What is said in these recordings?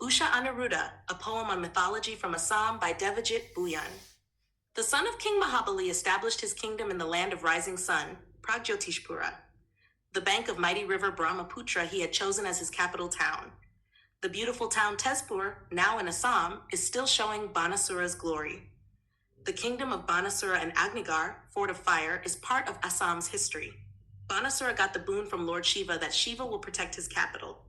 Usha Aniruddha, a poem on mythology from Assam by Devajit Bhuyan. The son of King Mahabali established his kingdom in the land of rising sun, Pragjyotishpura. The bank of mighty river Brahmaputra he had chosen as his capital town. The beautiful town Tezpur, now in Assam, is still showing Banasura's glory. The kingdom of Banasura and Agnigar, Fort of Fire, is part of Assam's history. Banasura got the boon from Lord Shiva that Shiva will protect his capital.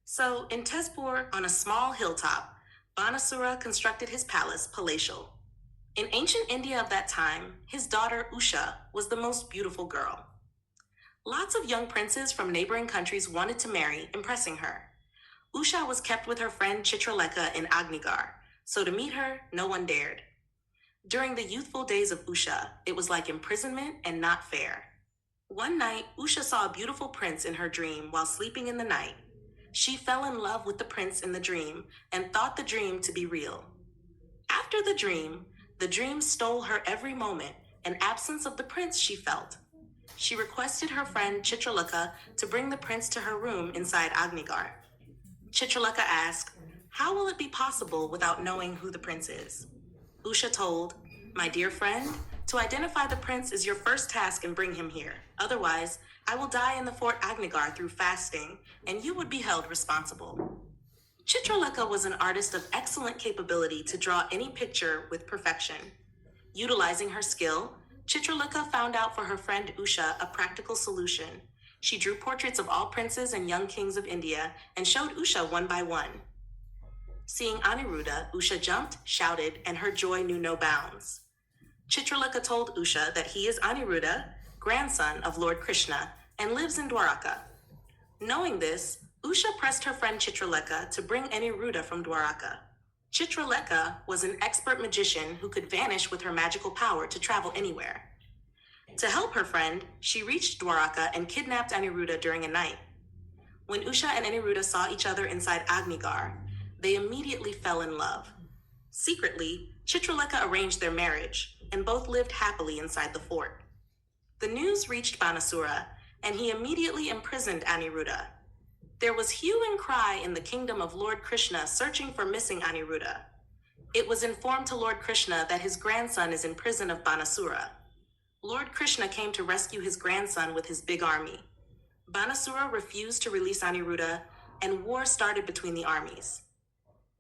So, in Tezpur, on a small hilltop, Banasura constructed his palace, palatial. In ancient India of that time, his daughter Usha was the most beautiful girl. Lots of young princes from neighboring countries wanted to marry, impressing her. Usha was kept with her friend Chitralekha in Agnigar, so to meet her, no one dared. During the youthful days of Usha, it was like imprisonment and not fair. One night, Usha saw a beautiful prince in her dream while sleeping in the night. She fell in love with the prince in the dream and thought the dream to be real. After the dream stole her every moment, an absence of the prince she felt. She requested her friend Chitralekha to bring the prince to her room inside Agnigar. Chitralekha asked, "How will it be possible without knowing who the prince is?" Usha told, "My dear friend, to identify the prince is your first task and bring him here. Otherwise, I will die in the Fort Agnigar through fasting, and you would be held responsible." Chitralekha was an artist of excellent capability to draw any picture with perfection. Utilizing her skill, Chitralekha found out for her friend Usha a practical solution. She drew portraits of all princes and young kings of India and showed Usha one by one. Seeing Aniruddha, Usha jumped, shouted, and her joy knew no bounds. Chitralekha told Usha that he is Aniruddha, grandson of Lord Krishna, and lives in Dwaraka. Knowing this, Usha pressed her friend Chitralekha to bring Aniruddha from Dwaraka. Chitralekha was an expert magician who could vanish with her magical power to travel anywhere. To help her friend, she reached Dwaraka and kidnapped Aniruddha during a night. When Usha and Aniruddha saw each other inside Agnigar, they immediately fell in love. Secretly, Chitralekha arranged their marriage, and both lived happily inside the fort. The news reached Banasura, and he immediately imprisoned Aniruddha. There was hue and cry in the kingdom of Lord Krishna searching for missing Aniruddha. It was informed to Lord Krishna that his grandson is in prison of Banasura. Lord Krishna came to rescue his grandson with his big army. Banasura refused to release Aniruddha, and war started between the armies.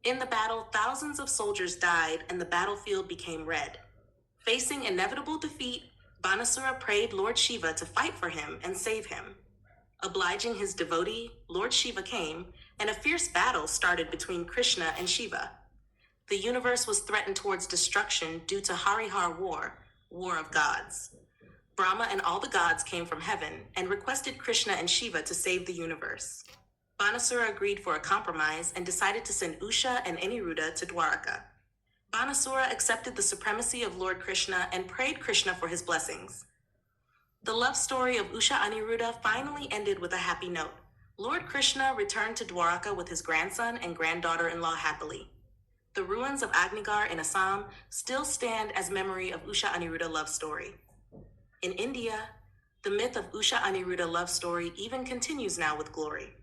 In the battle, thousands of soldiers died and the battlefield became red. Facing inevitable defeat, Banasura prayed Lord Shiva to fight for him and save him. Obliging his devotee, Lord Shiva came, and a fierce battle started between Krishna and Shiva. The universe was threatened towards destruction due to Harihar War of gods. Brahma and all the gods came from heaven and requested Krishna and Shiva to save the universe. Banasura agreed for a compromise and decided to send Usha and Aniruddha to Dwaraka. Banasura accepted the supremacy of Lord Krishna and prayed Krishna for his blessings. The love story of Usha Aniruddha finally ended with a happy note. Lord Krishna returned to Dwaraka with his grandson and granddaughter-in-law happily. The ruins of Agnigar in Assam still stand as memory of Usha Aniruddha love story. In India, the myth of Usha Aniruddha love story even continues now with glory.